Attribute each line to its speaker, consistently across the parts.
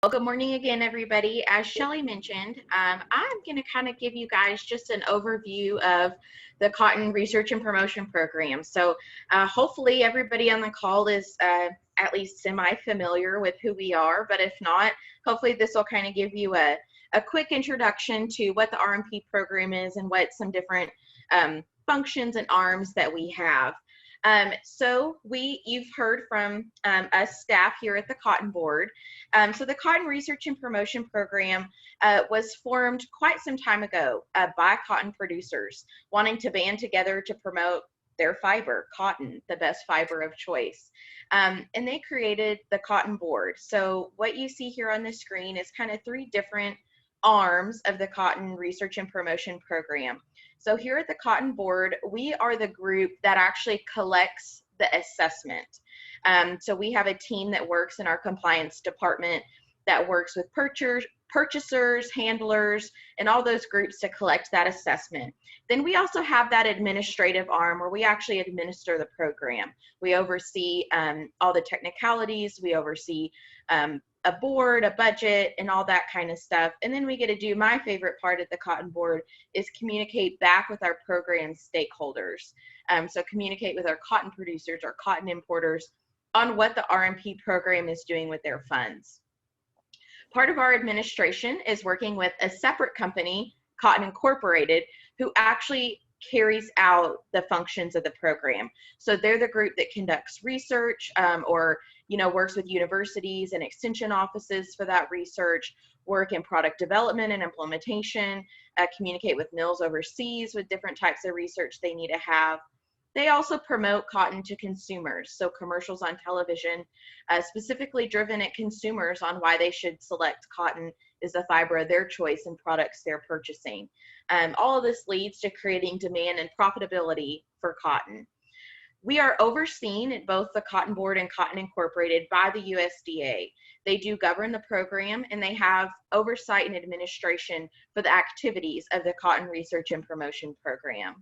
Speaker 1: Well, good morning again, everybody. As Shelley mentioned, I'm going to kind of give you guys just an overview of the Cotton Research and Promotion Program. So hopefully everybody on the call is at least semi-familiar with who we are, but if not, hopefully this will kind of give you a quick introduction to what the RMP program is and what some different functions and arms that we have. So you've heard from us staff here at the Cotton Board. So the Cotton Research and Promotion Program was formed quite some time ago by cotton producers wanting to band together to promote their fiber, cotton, the best fiber of choice. And they created the Cotton Board. So what you see here on the screen is kind of three different arms of the Cotton Research and Promotion Program. So here at the Cotton Board, we are the group that actually collects the assessment. So we have a team that works in our compliance department that works with purchasers, handlers, and all those groups to collect that assessment. Then we also have that administrative arm where we actually administer the program. We oversee all the technicalities, we oversee a board, a budget, and all that kind of stuff. And then we get to do my favorite part at the Cotton Board is communicate back with our program stakeholders. So communicate with our cotton producers, our cotton importers on what the RMP program is doing with their funds. Part of our administration is working with a separate company, Cotton Incorporated, who actually carries out the functions of the program. So they're the group that conducts research or works with universities and extension offices for that research, work in product development and implementation, communicate with mills overseas with different types of research they need to have. They also promote cotton to consumers, so commercials on television, specifically driven at consumers on why they should select cotton as the fiber of their choice in products they're purchasing. All of this leads to creating demand and profitability for cotton. We are overseen at both the Cotton Board and Cotton Incorporated by the USDA. They do govern the program, and they have oversight and administration for the activities of the Cotton Research and Promotion Program.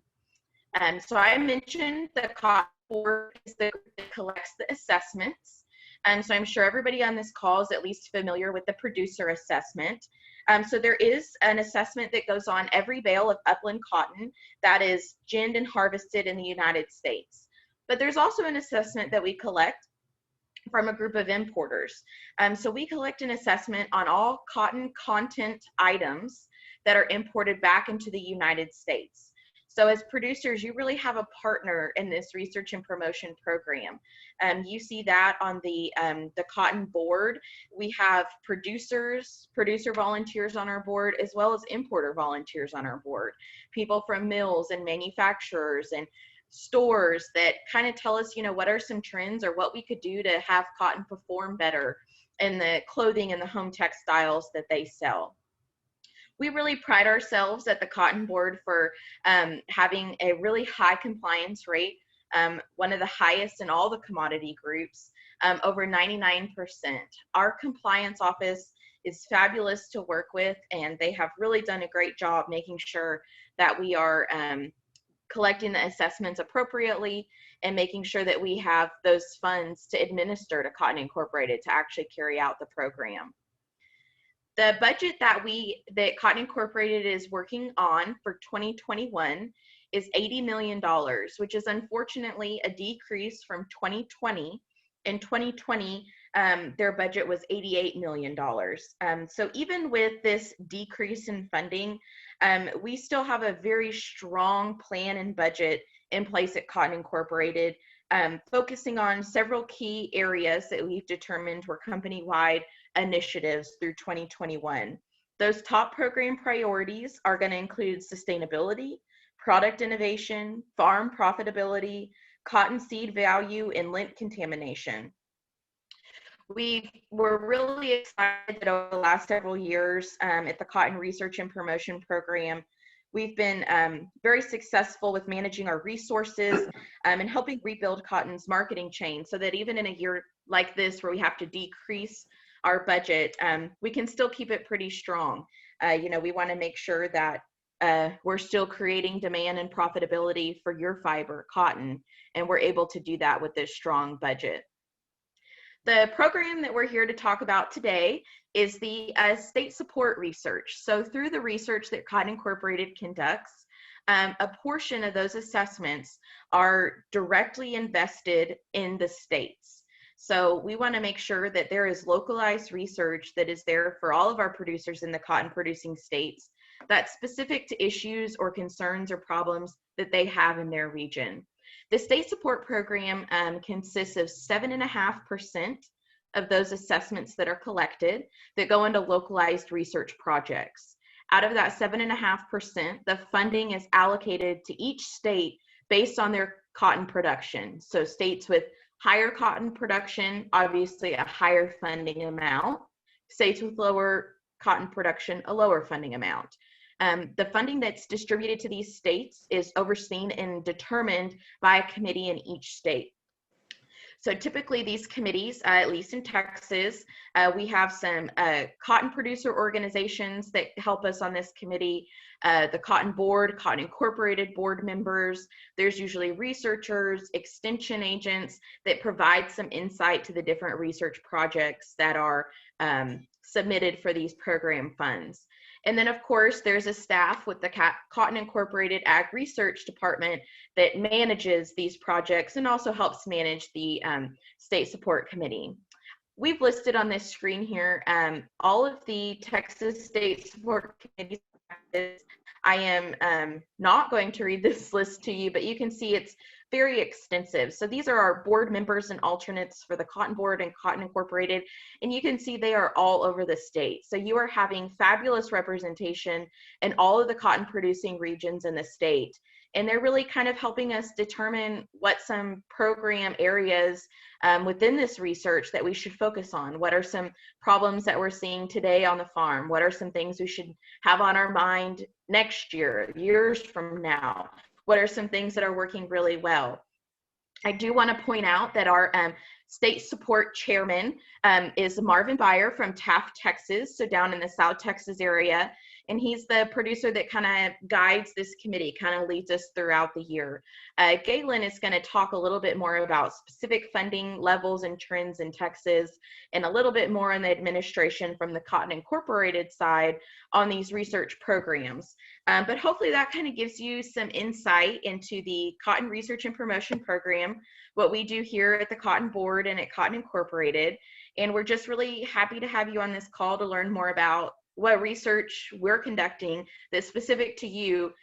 Speaker 1: So I mentioned the Cotton Board is the group that collects the assessments. So I'm sure everybody on this call is at least familiar with the producer assessment. So there is an assessment that goes on every bale of upland cotton that is ginned and harvested in the United States. But there's also an assessment that we collect from a group of importers. So we collect an assessment on all cotton content items that are imported back into the United States. So as producers, you really have a partner in this research and promotion program. You see that on the Cotton Board. We have producer volunteers on our board, as well as importer volunteers on our board. People from mills and manufacturers and stores that kind of tell us, what are some trends or what we could do to have cotton perform better in the clothing and the home textiles that they sell. We really pride ourselves at the Cotton Board for having a really high compliance rate, one of the highest in all the commodity groups, over 99%. Our compliance office is fabulous to work with, and they have really done a great job making sure that we are collecting the assessments appropriately and making sure that we have those funds to administer to Cotton Incorporated to actually carry out the program. The budget that Cotton Incorporated is working on for 2021 is $80 million, which is unfortunately a decrease from 2020. In 2020, their budget was $88 million. So even with this decrease in funding, we still have a very strong plan and budget in place at Cotton Incorporated, focusing on several key areas that we've determined were company-wide initiatives through 2021. Those top program priorities are going to include sustainability, product innovation, farm profitability, cotton seed value, and lint contamination. We were really excited over the last several years at the Cotton Research and Promotion Program. We've been very successful with managing our resources and helping rebuild cotton's marketing chain so that even in a year like this where we have to decrease our budget, we can still keep it pretty strong. We want to make sure that we're still creating demand and profitability for your fiber, cotton, and we're able to do that with this strong budget. The program that we're here to talk about today is the state support research. So through the research that Cotton Incorporated conducts, a portion of those assessments are directly invested in the states. So we want to make sure that there is localized research that is there for all of our producers in the cotton producing states that's specific to issues or concerns or problems that they have in their region. The state support program consists of 7.5% of those assessments that are collected that go into localized research projects. Out of that 7.5%, the funding is allocated to each state based on their cotton production. So states with higher cotton production, obviously a higher funding amount. States with lower cotton production, a lower funding amount. The funding that's distributed to these states is overseen and determined by a committee in each state. So typically these committees, at least in Texas, we have some cotton producer organizations that help us on this committee, the Cotton Board, Cotton Incorporated board members. There's usually researchers, extension agents that provide some insight to the different research projects that are submitted for these program funds. And then, of course, there's a staff with the Cotton Incorporated Ag Research Department that manages these projects and also helps manage the State Support Committee. We've listed on this screen here all of the Texas State Support Committees. I am not going to read this list to you, but you can see it's very extensive. So these are our board members and alternates for the Cotton Board and Cotton Incorporated, and you can see they are all over the state. So you are having fabulous representation in all of the cotton producing regions in the state. And they're really kind of helping us determine what some program areas within this research that we should focus on. What are some problems that we're seeing today on the farm? What are some things we should have on our mind next year, years from now? What are some things that are working really well? I do want to point out that our state support chairman is Marvin Byer from Taft, Texas, so down in the South Texas area. And he's the producer that kind of guides this committee, kind of leads us throughout the year. Gaylon is going to talk a little bit more about specific funding levels and trends in Texas, and a little bit more on the administration from the Cotton Incorporated side on these research programs. But hopefully that kind of gives you some insight into the Cotton Research and Promotion Program, what we do here at the Cotton Board and at Cotton Incorporated. And we're just really happy to have you on this call to learn more about what research we're conducting that's specific to you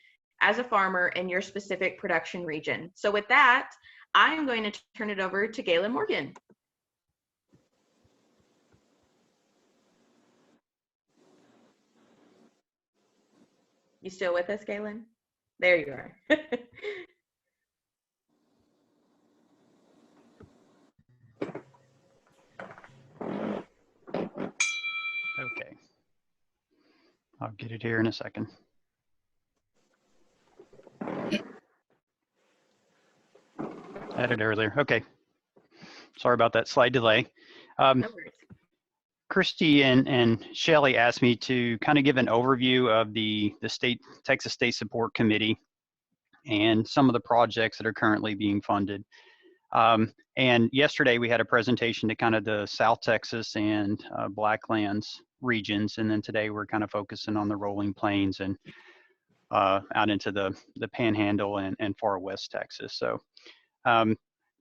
Speaker 1: as a farmer in your specific production region. So with that, I'm going to turn it over to Gaylon Morgan. You still with us, Gaylon? There you are.
Speaker 2: Okay. I'll get it here in a second. Had it earlier. Okay. Sorry about that slight delay.
Speaker 1: No worries.
Speaker 2: Christi and Shelley asked me to kind of give an overview of the Texas State Support Committee and some of the projects that are currently being funded. And yesterday we had a presentation to kind of the South Texas and Blacklands regions, and then today we're kind of focusing on the rolling plains and out into the Panhandle and far west Texas. So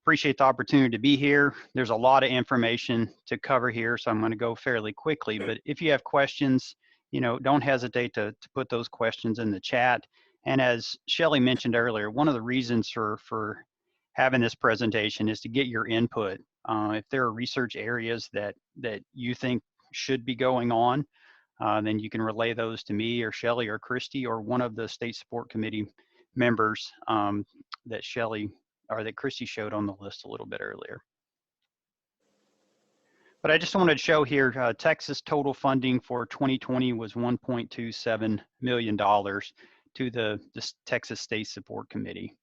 Speaker 2: appreciate the opportunity to be here. There's a lot of information to cover here, so I'm going to go fairly quickly, but if you have questions, don't hesitate to put those questions in the chat. And as Shelley mentioned earlier, one of the reasons for having this presentation is to get your input. If there are research areas that you think should be going on, then you can relay those to me or Shelley or Christi or one of the State Support Committee members that Shelley or that Christi showed on the list a little bit earlier. But I just wanted to show here, Texas total funding for 2020 was $1.27 million to the Texas State Support Committee.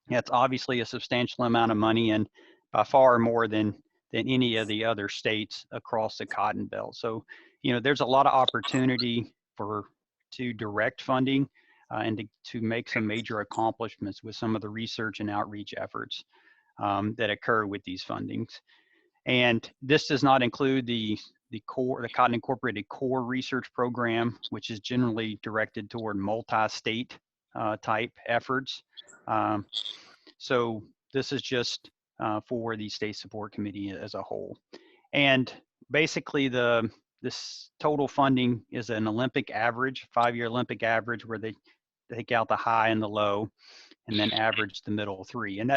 Speaker 2: That's obviously a substantial amount of money, and by far more than any of the other states across the Cotton Belt. So, there's a lot of opportunity to direct funding and to make some major accomplishments with some of the research and outreach efforts that occur with these fundings. And this does not include the Cotton Incorporated Core Research Program, which is generally directed toward multi-state type efforts. So this is just for the State Support Committee as a whole. And basically this total funding is an Olympic average, 5-year Olympic average, where they take out the high and the low and then average the middle 3. And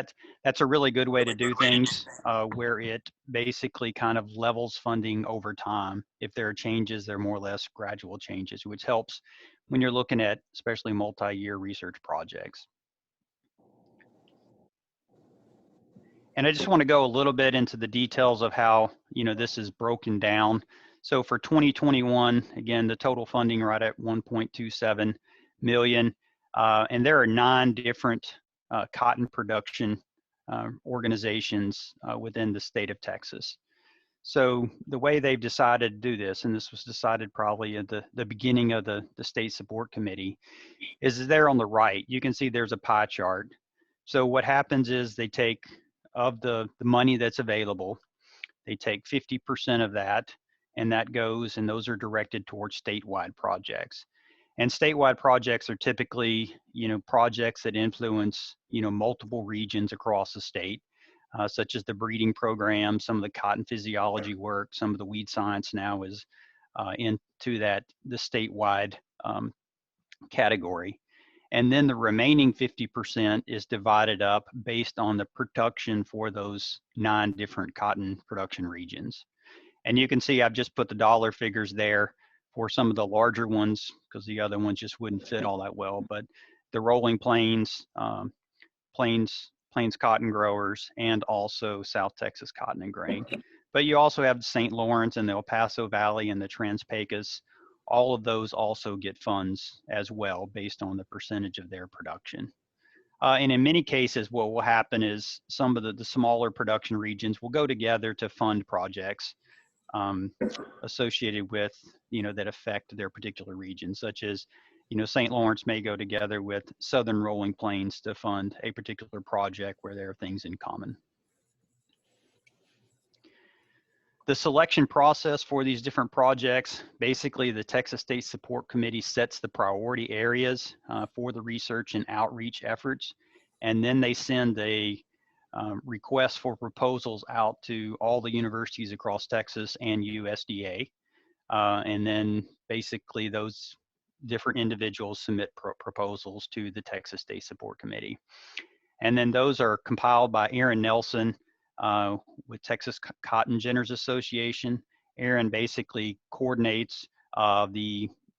Speaker 2: that's a really good way to do things, where it basically kind of levels funding over time. If there are changes, they're more or less gradual changes, which helps when you're looking at especially multi-year research projects. And I just want to go a little bit into the details of how, this is broken down. So for 2021, again, the total funding right at 1.27 million. And there are 9 different cotton production organizations within the state of Texas. So the way they've decided to do this, and this was decided probably at the beginning of the State Support Committee, is there on the right. You can see there's a pie chart. So what happens is they take, of the money that's available, they take 50% of that, and that goes, and those are directed towards statewide projects. And statewide projects are typically, projects that influence, multiple regions across the state, such as the breeding program, some of the cotton physiology work, some of the weed science now is into the statewide category. And then the remaining 50% is divided up based on the production for those 9 different cotton production regions. And you can see I've just put the dollar figures there for some of the larger ones, because the other ones just wouldn't fit all that well. But the Rolling Plains, Plains cotton growers, and also South Texas Cotton and Grain. But you also have the St. Lawrence and the El Paso Valley and the Trans-Pecos. All of those also get funds as well based on the percentage of their production. And in many cases, what will happen is some of the smaller production regions will go together to fund projects associated with, that affect their particular region, such as, St. Lawrence may go together with Southern Rolling Plains to fund a particular project where there are things in common. The selection process for these different projects, basically the Texas State Support Committee sets the priority areas for the research and outreach efforts, and then they send a request for proposals out to all the universities across Texas and USDA. And then basically those different individuals submit proposals to the Texas State Support Committee. And then those are compiled by Aaron Nelson, with Texas Cotton Ginners Association. Aaron basically coordinates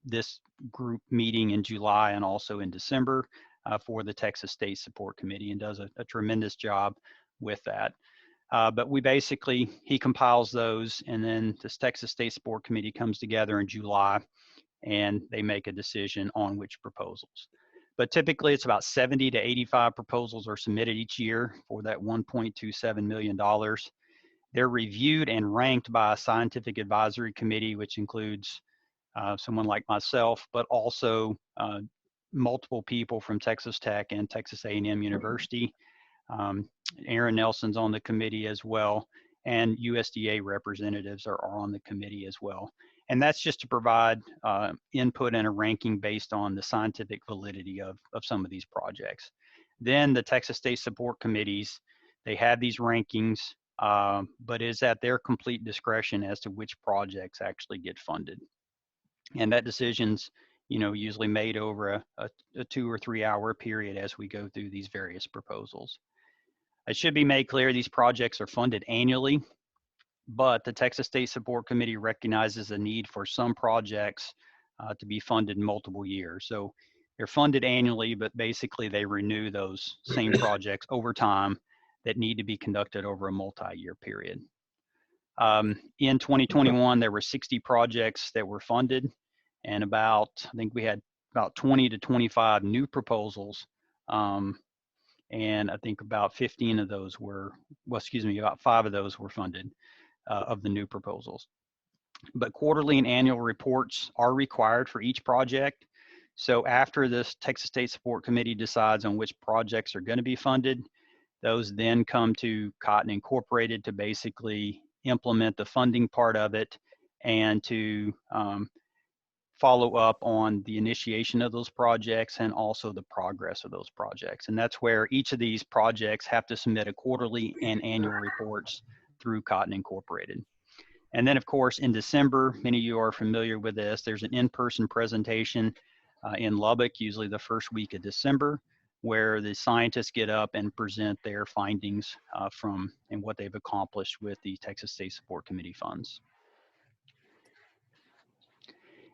Speaker 2: this group meeting in July and also in December for the Texas State Support Committee, and does a tremendous job with that. But he compiles those, and then this Texas State Support Committee comes together in July, and they make a decision on which proposals. But typically it's about 70 to 85 proposals are submitted each year for that $1.27 million. They're reviewed and ranked by a scientific advisory committee, which includes someone like myself, but also multiple people from Texas Tech and Texas A&M University. Aaron Nelson's on the committee as well, and USDA representatives are on the committee as well. And that's just to provide input and a ranking based on the scientific validity of some of these projects. Then the Texas State Support Committees, they have these rankings, but it's at their complete discretion as to which projects actually get funded. And that decision's, usually made over a 2 or 3 hour period as we go through these various proposals. It should be made clear these projects are funded annually, but the Texas State Support Committee recognizes the need for some projects to be funded in multiple years. So they're funded annually, but basically they renew those same projects over time that need to be conducted over a multi-year period. In 2021, there were 60 projects that were funded, and I think we had about 20 to 25 new proposals. And I think about 15 of those about 5 of those were funded of the new proposals. But quarterly and annual reports are required for each project. So after this Texas State Support Committee decides on which projects are going to be funded, those then come to Cotton Incorporated to basically implement the funding part of it and to follow up on the initiation of those projects and also the progress of those projects. And that's where each of these projects have to submit a quarterly and annual reports through Cotton Incorporated. And then, of course, in December, many of you are familiar with this, there's an in-person presentation in Lubbock, usually the first week of December, where the scientists get up and present their findings from and what they've accomplished with the Texas State Support Committee funds.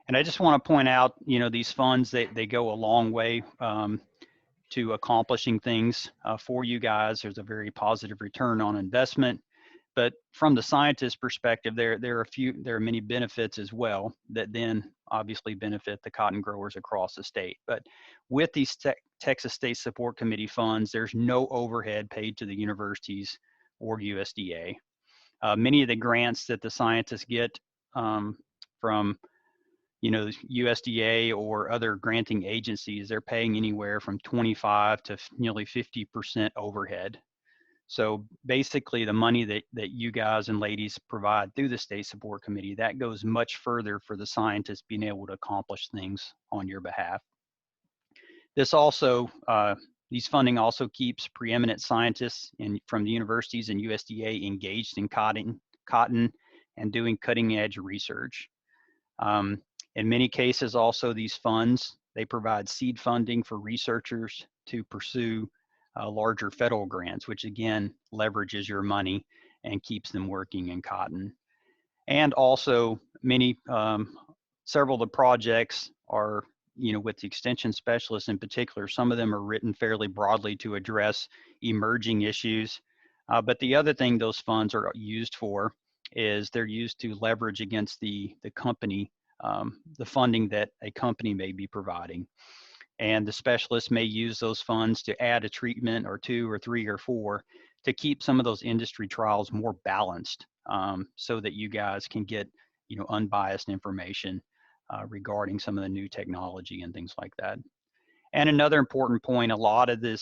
Speaker 2: And I just want to point out, you know, these funds, they go a long way to accomplishing things for you guys. There's a very positive return on investment. But from the scientist perspective, there are many benefits as well that then obviously benefit the cotton growers across the state. But with these Texas State Support Committee funds, there's no overhead paid to the universities or USDA. Many of the grants that the scientists get from USDA or other granting agencies, they're paying anywhere from 25 to nearly 50% overhead. So basically the money that you guys and ladies provide through the State Support Committee, that goes much further for the scientists being able to accomplish things on your behalf. This also, these funding also keeps preeminent scientists from the universities and USDA engaged in cotton and doing cutting edge research. In many cases also these funds, they provide seed funding for researchers to pursue larger federal grants, which again leverages your money and keeps them working in cotton. And also several of the projects are, with the extension specialists in particular, some of them are written fairly broadly to address emerging issues. But the other thing those funds are used for is they're used to leverage against the company, the funding that a company may be providing. And the specialists may use those funds to add a treatment or 2 or 3 or 4 to keep some of those industry trials more balanced, so that you guys can get unbiased information regarding some of the new technology and things like that. And another important point, a lot of the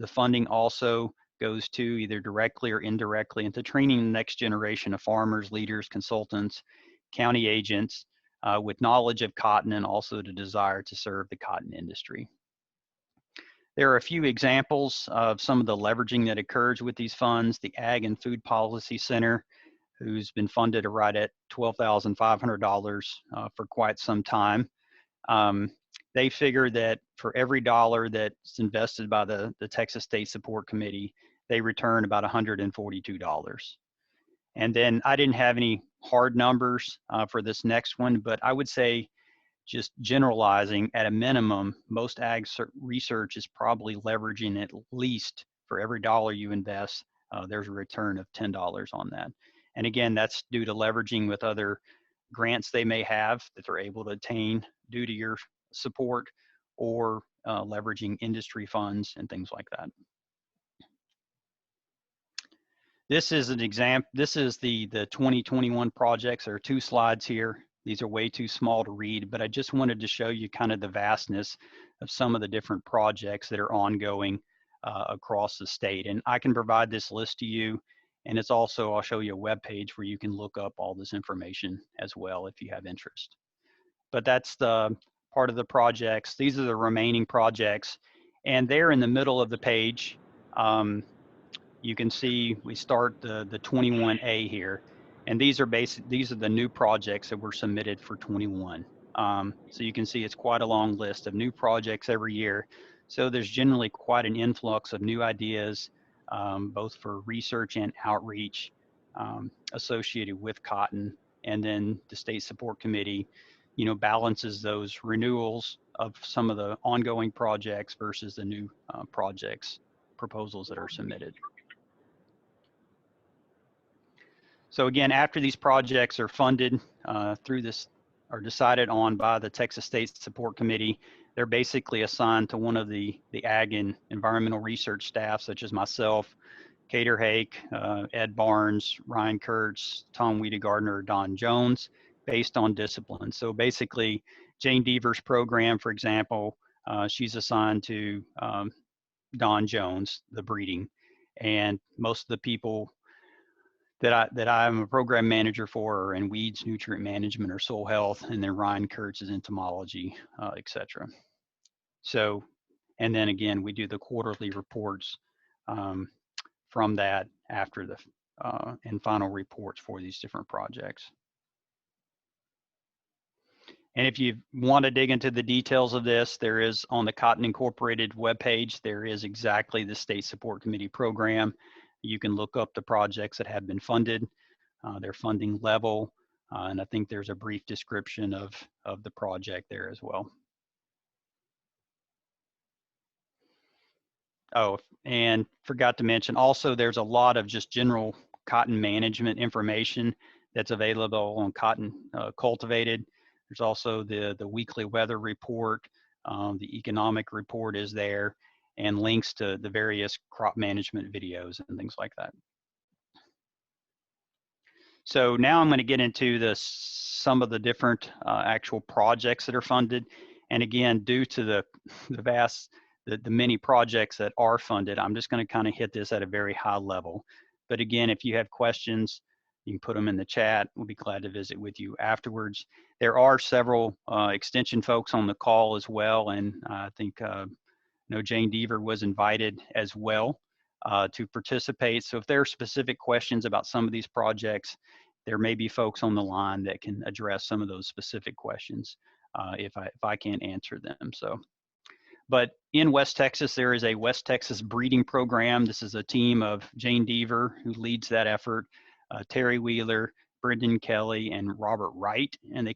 Speaker 2: funding also goes to either directly or indirectly into training the next generation of farmers, leaders, consultants, county agents, with knowledge of cotton and also the desire to serve the cotton industry. There are a few examples of some of the leveraging that occurs with these funds. The Ag and Food Policy Center, who's been funded right at $12,500 for quite some time. They figure that for every dollar that's invested by the Texas State Support Committee, they return about $142. And then I didn't have any hard numbers for this next one, but I would say, just generalizing, at a minimum, most ag research is probably leveraging at least, for every dollar you invest, there's a return of $10 on that. And again, that's due to leveraging with other grants they may have that they're able to attain due to your support, or leveraging industry funds and things like that. This is an example. This is the 2021 projects. There are 2 slides here. These are way too small to read, but I just wanted to show you kind of the vastness of some of the different projects that are ongoing across the state. And I can provide this list to you, and it's also, I'll show you a web page where you can look up all this information as well if you have interest. But that's the part of the projects. These are the remaining projects, and they're in the middle of the page. You can see we start the 21A here, and these are the new projects that were submitted for 21. So you can see it's quite a long list of new projects every year. So there's generally quite an influx of new ideas, both for research and outreach associated with cotton. And then the State Support Committee, balances those renewals of some of the ongoing projects versus the new projects proposals that are submitted. So again, after these projects are funded through this, are decided on by the Texas State Support Committee, they're basically assigned to one of the ag and environmental research staff, such as myself, Cater Hake, Ed Barnes, Ryan Kurtz, Tom Wiedegardner, Don Jones, based on discipline. So basically, Jane Deaver's program, for example, she's assigned to Don Jones, the breeding, and most of the people that I'm a program manager for are in weeds, nutrient management, or soil health, and then Ryan Kurtz is entomology, etc. So, and then again, we do the quarterly reports from that after the and final reports for these different projects. And if you want to dig into the details of this, there is on the Cotton Incorporated webpage, there is exactly the State Support Committee program. You can look up the projects that have been funded, their funding level, and I think there's a brief description of the project there as well. Oh, and forgot to mention also there's a lot of just general cotton management information that's available on Cotton Cultivated. There's also the weekly weather report, the economic report is there, and links to the various crop management videos and things like that. So now I'm going to get into some of the different actual projects that are funded. And again, due to the many projects that are funded, I'm just going to kind of hit this at a very high level. But again, if you have questions, you can put them in the chat. We'll be glad to visit with you afterwards. There are several extension folks on the call as well. And I think Jane Deaver was invited as well to participate. So if there are specific questions about some of these projects, there may be folks on the line that can address some of those specific questions if I can't answer them. So, but in West Texas, there is a West Texas breeding program. This is a team of Jane Deaver, who leads that effort, Terry Wheeler, Brendan Kelly, and Robert Wright, and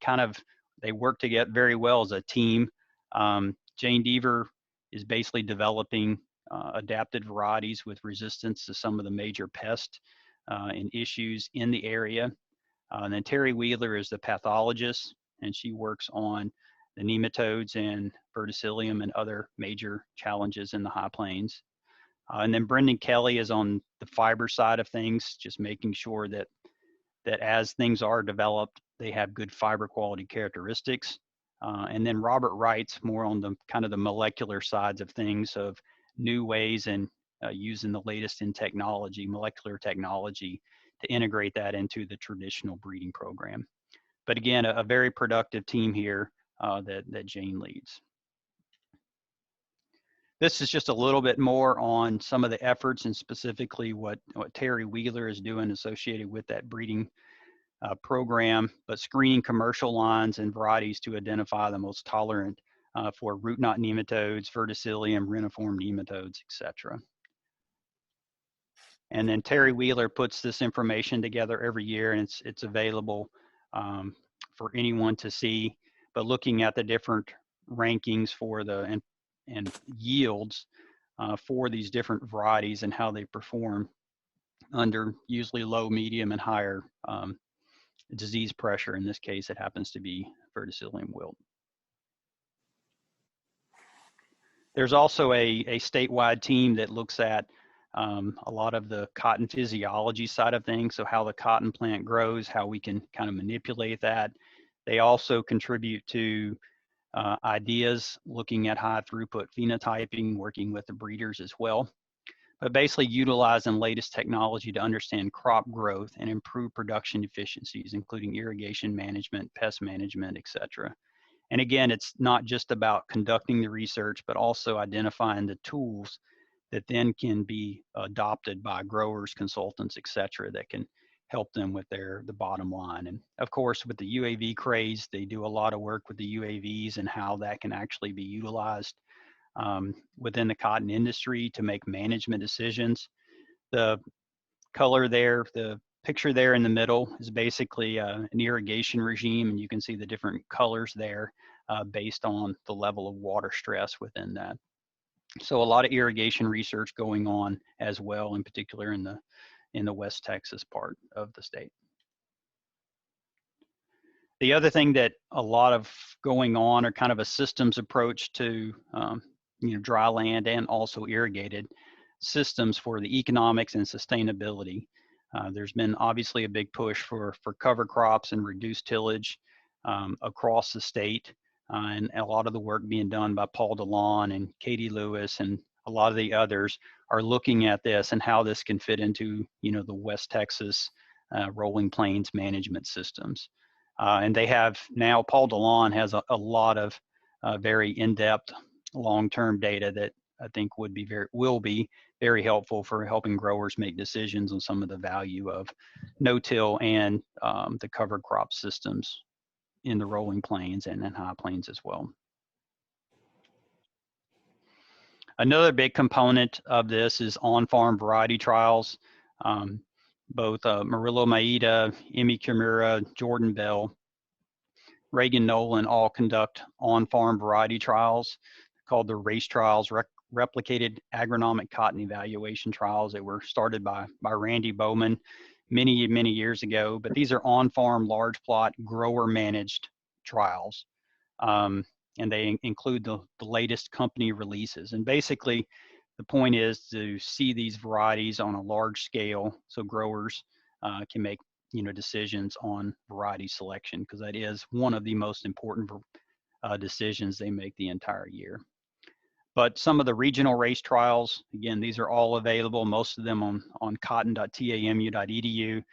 Speaker 2: they work together very well as a team. Jane Deaver is basically developing adapted varieties with resistance to some of the major pests and issues in the area. And then Terry Wheeler is the pathologist, and she works on the nematodes and verticillium and other major challenges in the high plains. And then Brendan Kelly is on the fiber side of things, just making sure that as things are developed, they have good fiber quality characteristics. And then Robert Wright's more on the kind of the molecular sides of things, of new ways and using the latest in technology, molecular technology, to integrate that into the traditional breeding program. But again, a very productive team here that Jane leads. This is just a little bit more on some of the efforts and specifically what Terry Wheeler is doing associated with that breeding program, but screening commercial lines and varieties to identify the most tolerant for root knot nematodes, verticillium, reniform nematodes, etc. And then Terry Wheeler puts this information together every year, and it's available for anyone to see. But looking at the different rankings for the and yields for these different varieties and how they perform under usually low, medium, and higher disease pressure. In this case, it happens to be verticillium wilt. There's also a statewide team that looks at a lot of the cotton physiology side of things, so how the cotton plant grows, how we can kind of manipulate that. They also contribute to ideas looking at high throughput phenotyping, working with the breeders as well, but basically utilizing latest technology to understand crop growth and improve production efficiencies, including irrigation management, pest management, etc. And again, it's not just about conducting the research, but also identifying the tools that then can be adopted by growers, consultants, etc., that can help them with the bottom line. And of course, with the UAV craze, they do a lot of work with the UAVs and how that can actually be utilized within the cotton industry to make management decisions. The color there, the picture there in the middle is basically an irrigation regime, and you can see the different colors there based on the level of water stress within that. So a lot of irrigation research going on as well, in particular in the West Texas part of the state. The other thing that a lot of going on are kind of a systems approach to dry land and also irrigated systems for the economics and sustainability. There's been obviously a big push for cover crops and reduced tillage across the state, and a lot of the work being done by Paul DeLon and Katie Lewis and a lot of the others are looking at this and how this can fit into the West Texas rolling plains management systems. And they have now, Paul DeLon has a lot of very in-depth long-term data that I think will be very helpful for helping growers make decisions on some of the value of no-till and the cover crop systems in the rolling plains and in high plains as well. Another big component of this is on-farm variety trials. Both Murillo Maeda, Emmy Kimura, Jordan Bell, Reagan Nolan all conduct on-farm variety trials called the RACE trials, Replicated Agronomic Cotton Evaluation Trials. They were started by Randy Bowman many years ago, but these are on-farm, large plot, grower-managed trials. And they include the latest company releases. And basically, the point is to see these varieties on a large scale so growers can make decisions on variety selection, because that is one of the most important decisions they make the entire year. But some of the regional race trials, again, these are all available, most of them on cotton.tamu.edu.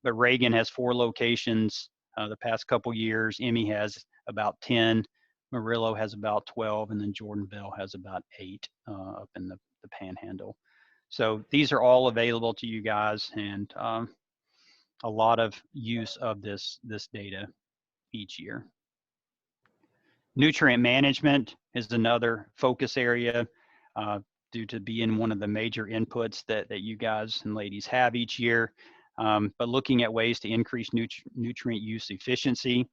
Speaker 2: But Reagan has 4 locations the past couple years. Emmy has about 10. Murillo has about 12, and then Jordan Bell has about 8 up in the Panhandle. So these are all available to you guys, and a lot of use of this data each year. Nutrient management is another focus area due to being one of the major inputs that you guys and ladies have each year. But looking at ways to increase nutrient use efficiency.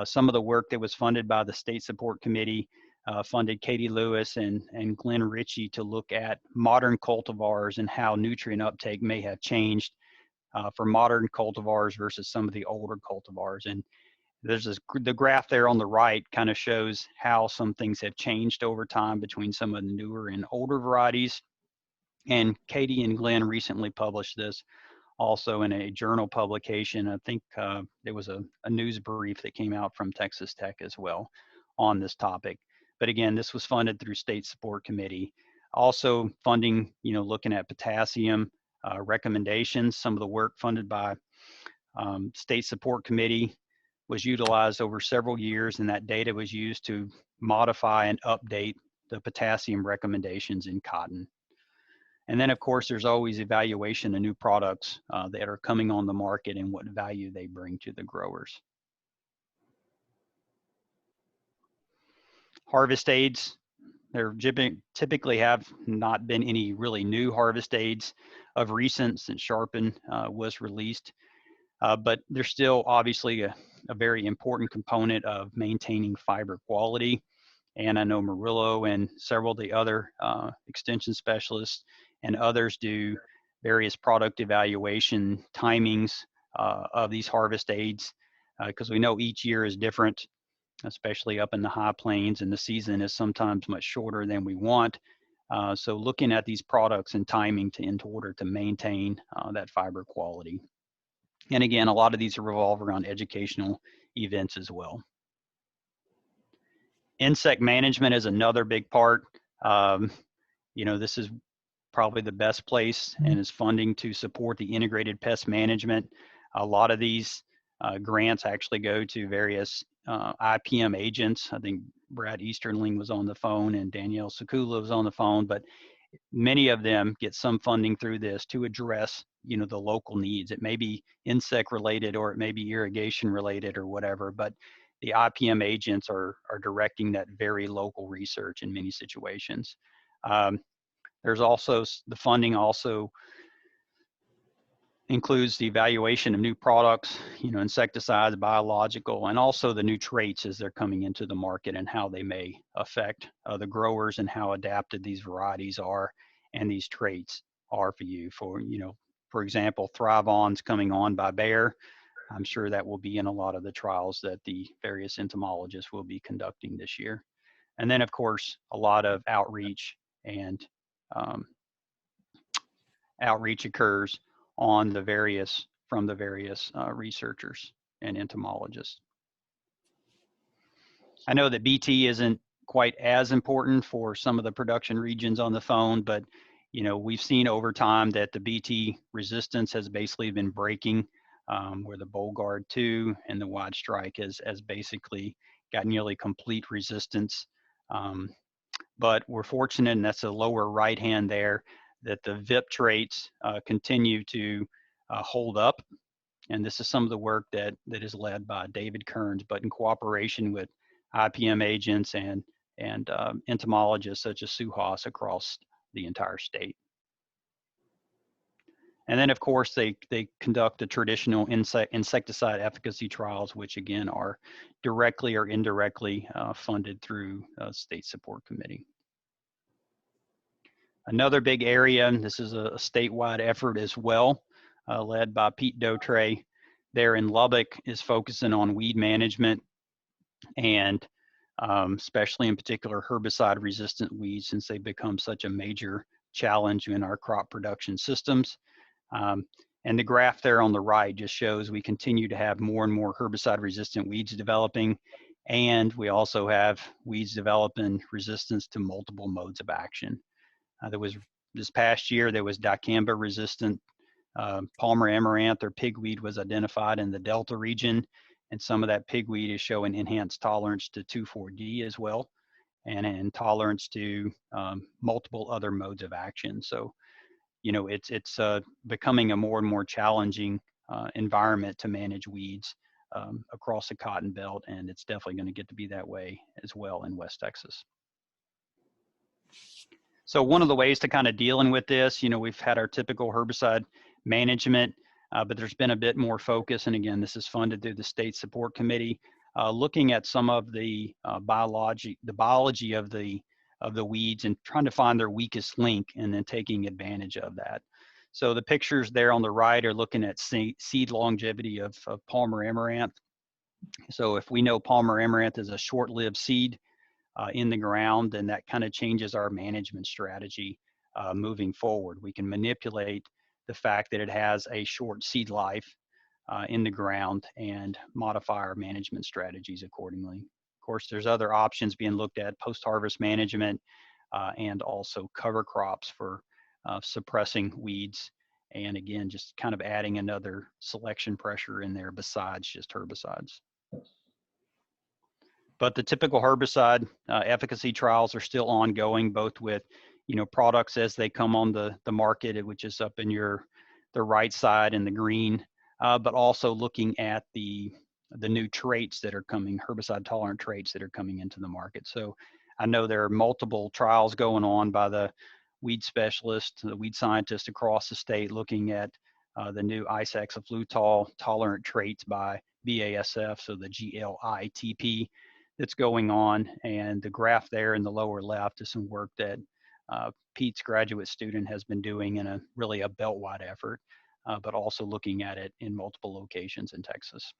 Speaker 2: Some of the work that was funded by the State Support Committee funded Katie Lewis and Glenn Ritchie to look at modern cultivars and how nutrient uptake may have changed for modern cultivars versus some of the older cultivars. And there's the graph there on the right kind of shows how some things have changed over time between some of the newer and older varieties. And Katie and Glenn recently published this also in a journal publication. I think there was a news brief that came out from Texas Tech as well on this topic. But again, this was funded through State Support Committee. Also funding, looking at potassium recommendations. Some of the work funded by State Support Committee was utilized over several years, and that data was used to modify and update the potassium recommendations in cotton. And then, of course, there's always evaluation of new products that are coming on the market and what value they bring to the growers. Harvest aids. There typically have not been any really new harvest aids of recent since Sharpen was released, but they're still obviously a very important component of maintaining fiber quality. And I know Murillo and several of the other extension specialists and others do various product evaluation timings of these harvest aids, because we know each year is different, especially up in the high plains, and the season is sometimes much shorter than we want. So looking at these products and timing in order to maintain that fiber quality. And again, a lot of these revolve around educational events as well. Insect management is another big part. This is probably the best place and is funding to support the integrated pest management. A lot of these grants actually go to various IPM agents. I think Brad Easterling was on the phone and Danielle Sakula was on the phone, but many of them get some funding through this to address, the local needs. It may be insect related or it may be irrigation related or whatever, but the IPM agents are directing that very local research in many situations. There's also the funding also includes the evaluation of new products, insecticides, biological, and also the new traits as they're coming into the market and how they may affect the growers and how adapted these varieties are and these traits are for you. For example, Thrive On's coming on by Bayer. I'm sure that will be in a lot of the trials that the various entomologists will be conducting this year. And then, of course, a lot of outreach and outreach occurs on from the various researchers and entomologists. I know that BT isn't quite as important for some of the production regions on the phone, but we've seen over time that the BT resistance has basically been breaking where the Bollgard 2 and the Wide Strike has basically got nearly complete resistance. But we're fortunate, and that's the lower right hand there, that the VIP traits continue to hold up. And this is some of the work that is led by David Kearns, but in cooperation with IPM agents and entomologists such as Sue Haas across the entire state. And then, of course, they conduct the traditional insecticide efficacy trials, which again are directly or indirectly funded through State Support Committee. Another big area, and this is a statewide effort as well, led by Pete Dautre there in Lubbock, is focusing on weed management and especially in particular herbicide-resistant weeds, since they've become such a major challenge in our crop production systems. And the graph there on the right just shows we continue to have more and more herbicide-resistant weeds developing, and we also have weeds developing resistance to multiple modes of action. There was this past year, there was dicamba-resistant Palmer amaranth or pigweed was identified in the Delta region, and some of that pigweed is showing enhanced tolerance to 2,4-D as well, and intolerance to multiple other modes of action. So, you know, it's becoming a more and more challenging environment to manage weeds across the cotton belt, and it's definitely going to get to be that way as well in West Texas. So one of the ways to kind of dealing with this, you know, we've had our typical herbicide management, but there's been a bit more focus, and again, this is funded through the State Support Committee, looking at some of the biology of the weeds and trying to find their weakest link and then taking advantage of that. So the pictures there on the right are looking at seed longevity of Palmer amaranth. So if we know Palmer amaranth is a short-lived seed in the ground, then that kind of changes our management strategy moving forward. We can manipulate the fact that it has a short seed life in the ground and modify our management strategies accordingly. Of course, there's other options being looked at, post-harvest management and also cover crops for suppressing weeds. And again, just kind of adding another selection pressure in there besides just herbicides. But the typical herbicide efficacy trials are still ongoing, both with, you know, products as they come on the market, which is up in the right side in the green, but also looking at the new traits that are coming, herbicide tolerant traits that are coming into the market. So I know there are multiple trials going on by the weed specialists, the weed scientists across the state, looking at the new isaaxaflutol tolerant traits by BASF, so the GLITP that's going on. And the graph there in the lower left is some work that Pete's graduate student has been doing in really a belt-wide effort, but also looking at it in multiple locations in Texas.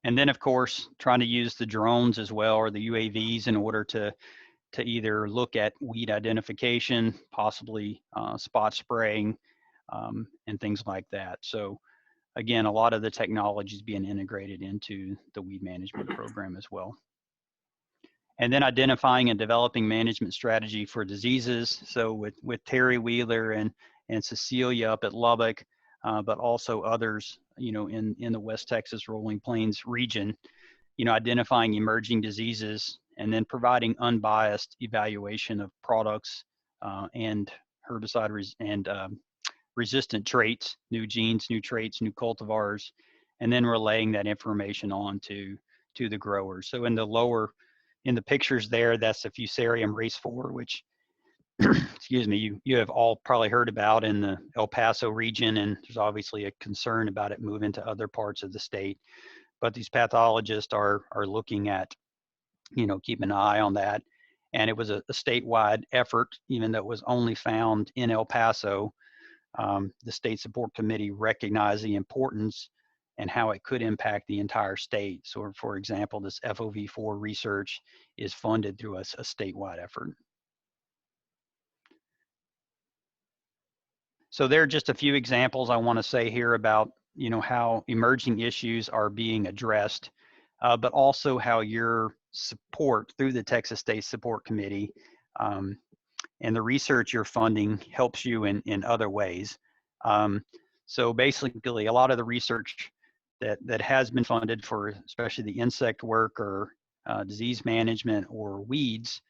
Speaker 2: And then, of course, trying to use the drones as well, or the UAVs, in order to either look at weed identification, possibly spot spraying, and things like that. So again, a lot of the technology is being integrated into the weed management program as well. And then identifying and developing management strategy for diseases. So with Terry Wheeler and Cecilia up at Lubbock, but also others, you know, in the West Texas Rolling Plains region, you know, identifying emerging diseases and then providing unbiased evaluation of products and herbicide resistant traits, new genes, new traits, new cultivars, and then relaying that information on to the growers. So in the pictures there, that's the Fusarium race 4, which excuse me, you have all probably heard about in the El Paso region, and there's obviously a concern about it moving to other parts of the state. But these pathologists are looking at, you know, keeping an eye on that. And it was a statewide effort, even though it was only found in El Paso. The State Support Committee recognized the importance and how it could impact the entire state. So for example, this FOV4 research is funded through a statewide effort. So there are just a few examples I want to say here about, you know, how emerging issues are being addressed, but also how your support through the Texas State Support Committee and the research you're funding helps you in other ways. So basically, a lot of the research that has been funded for, especially the insect work or disease management or weeds,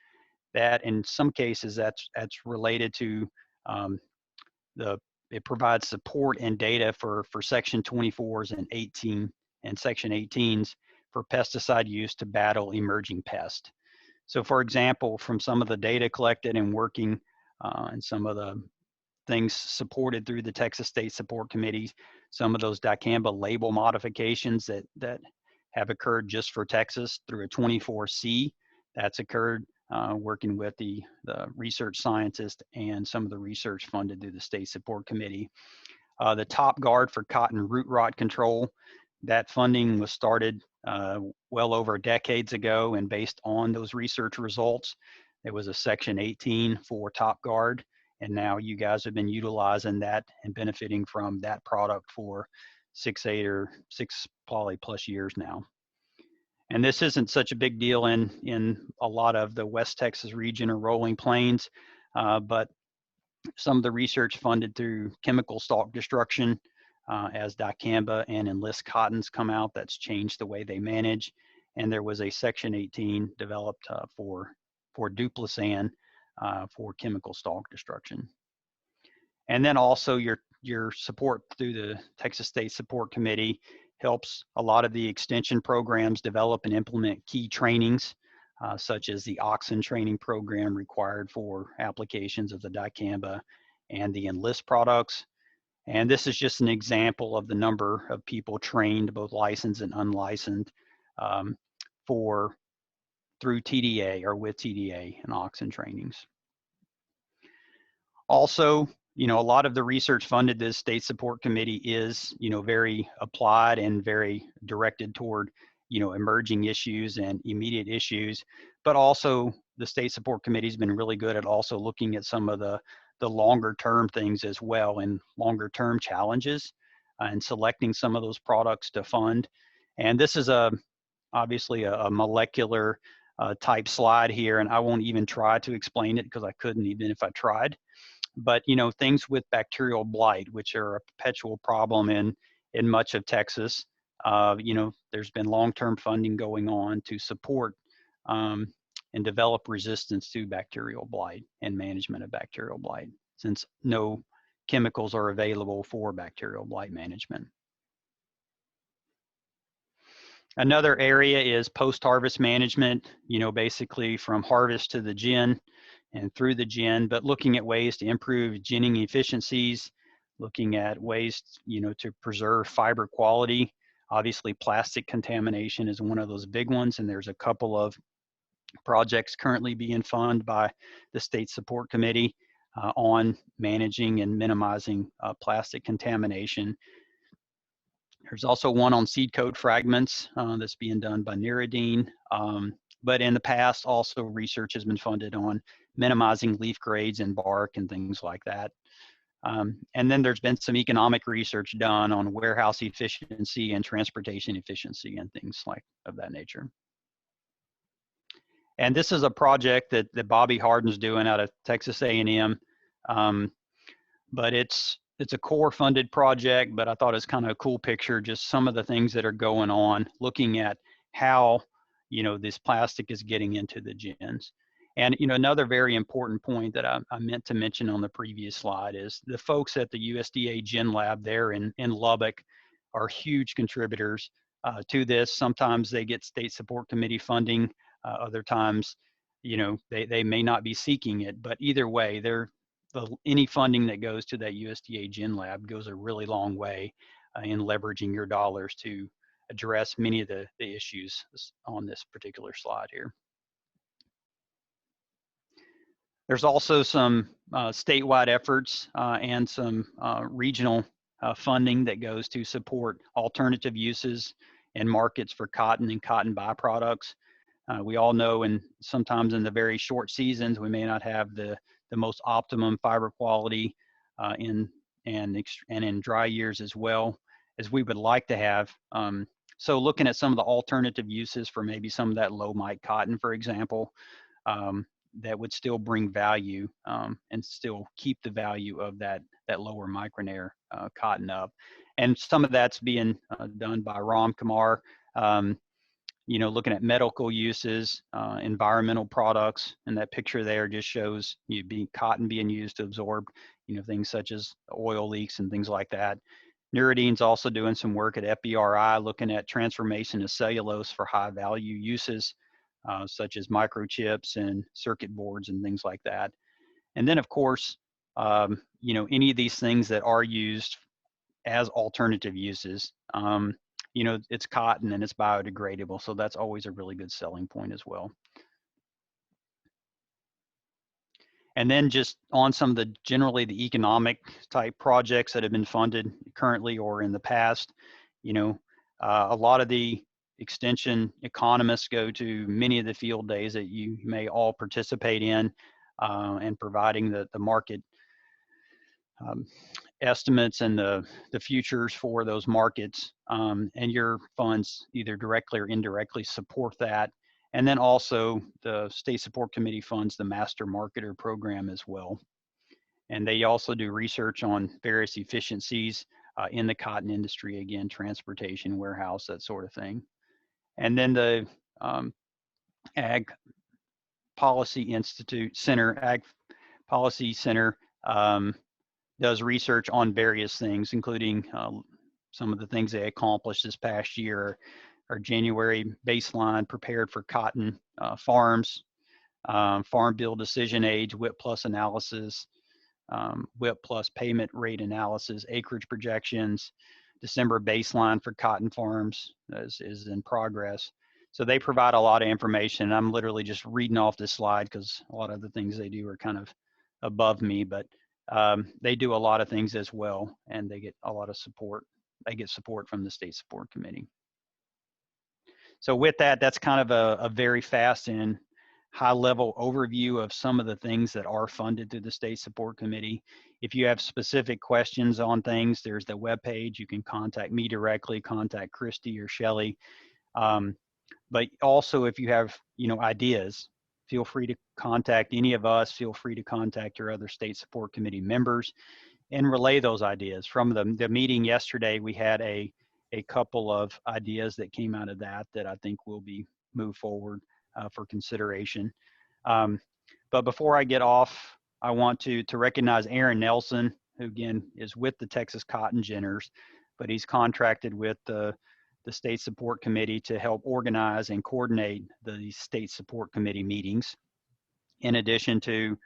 Speaker 2: that in some cases that's related to um, it provides support and data for section 24s and section 18s for pesticide use to battle emerging pests. So for example, from some of the data collected and working and some of the things supported through the Texas State Support Committee, some of those dicamba label modifications that have occurred just for Texas through a 24C, that's occurred working with the research scientists and some of the research funded through the State Support Committee. The top guard for cotton root rot control, that funding was started well over decades ago, and based on those research results, there was a section 18 for top guard, and now you guys have been utilizing that and benefiting from that product for 6 probably plus years now. And this isn't such a big deal in a lot of the West Texas region or rolling plains, but some of the research funded through chemical stalk destruction as dicamba and enlist cottons come out, that's changed the way they manage. And there was a section 18 developed for duplisan for chemical stalk destruction. And then also your support through the Texas State Support Committee helps a lot of the extension programs develop and implement key trainings, such as the oxen training program required for applications of the dicamba and the enlist products. And this is just an example of the number of people trained, both licensed and unlicensed, through TDA or with TDA and oxen trainings. Also, a lot of the research funded this State Support Committee is, very applied and very directed toward, emerging issues and immediate issues. But also, the State Support Committee has been really good at also looking at some of the longer term things as well, and longer term challenges, and selecting some of those products to fund. And this is obviously a molecular type slide here, and I won't even try to explain it because I couldn't even if I tried. But things with bacterial blight, which are a perpetual problem in much of Texas, there's been long-term funding going on to support and develop resistance to bacterial blight and management of bacterial blight, since no chemicals are available for bacterial blight management. Another area is post-harvest management, basically from harvest to the gin and through the gin, but looking at ways to improve ginning efficiencies, looking at ways, to preserve fiber quality. Obviously, plastic contamination is one of those big ones, and there's a couple of projects currently being funded by the State Support Committee on managing and minimizing plastic contamination. There's also one on seed coat fragments that's being done by Niridine. But in the past, also research has been funded on minimizing leaf grades and bark and things like that. And then there's been some economic research done on warehouse efficiency and transportation efficiency and things like of that nature. And this is a project that Bobby Harden's doing out of Texas A&M. But it's a core funded project, but I thought it's kind of a cool picture, just some of the things that are going on, looking at how, this plastic is getting into the gins. And, another very important point that I meant to mention on the previous slide is the folks at the USDA Gin Lab there in Lubbock are huge contributors to this. Sometimes they get State Support Committee funding. Other times, they may not be seeking it, but either way, any funding that goes to that USDA Gin Lab goes a really long way in leveraging your dollars to address many of the issues on this particular slide here. There's also some statewide efforts and some regional funding that goes to support alternative uses and markets for cotton and cotton byproducts. We all know, and sometimes in the very short seasons, we may not have the most optimum fiber quality and in dry years as well as we would like to have. So looking at some of the alternative uses for maybe some of that low mite cotton, for example, that would still bring value and still keep the value of that lower micronair cotton up. And some of that's being done by Ram Kumar, looking at medical uses, environmental products, and that picture there just shows cotton being used to absorb, things such as oil leaks and things like that. Nuridine's also doing some work at FBRI, looking at transformation of cellulose for high value uses, such as microchips and circuit boards and things like that. And then, of course, any of these things that are used as alternative uses, it's cotton and it's biodegradable, so that's always a really good selling point as well. And then just on some of the generally the economic type projects that have been funded currently or in the past, a lot of the extension economists go to many of the field days that you may all participate in, and providing the market estimates and the futures for those markets, and your funds either directly or indirectly support that. And then also the State Support Committee funds the Master Marketer program as well. And they also do research on various efficiencies in the cotton industry, again, transportation, warehouse, that sort of thing. And then the Ag Policy Institute Center, Ag Policy Center, does research on various things, including some of the things they accomplished this past year. Our January baseline prepared for cotton farms, farm bill decision age, WIP plus analysis, WIP plus payment rate analysis, acreage projections, December baseline for cotton farms is in progress. So they provide a lot of information. I'm literally just reading off this slide because a lot of the things they do are kind of above me, but they do a lot of things as well, and they get a lot of support. They get support from the State Support Committee. So with that, that's kind of a very fast and high-level overview of some of the things that are funded through the State Support Committee. If you have specific questions on things, there's the webpage. You can contact me directly, contact Christi or Shelley. But also, if you have ideas, feel free to contact any of us. Feel free to contact your other State Support Committee members and relay those ideas. From the meeting yesterday, we had a couple of ideas that came out of that I think will be moved forward for consideration. But before I get off, I want to recognize Aaron Nelson, who again is with the Texas Cotton Ginners, but he's contracted with the State Support Committee to help organize and coordinate the State Support Committee meetings, in addition to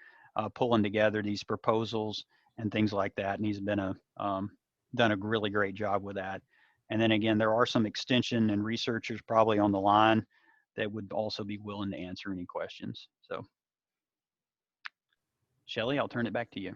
Speaker 2: pulling together these proposals and things like that. And he's been done a really great job with that. And then again, there are some extension and researchers probably on the line that would also be willing to answer any questions. So, Shelley, I'll turn it back to you.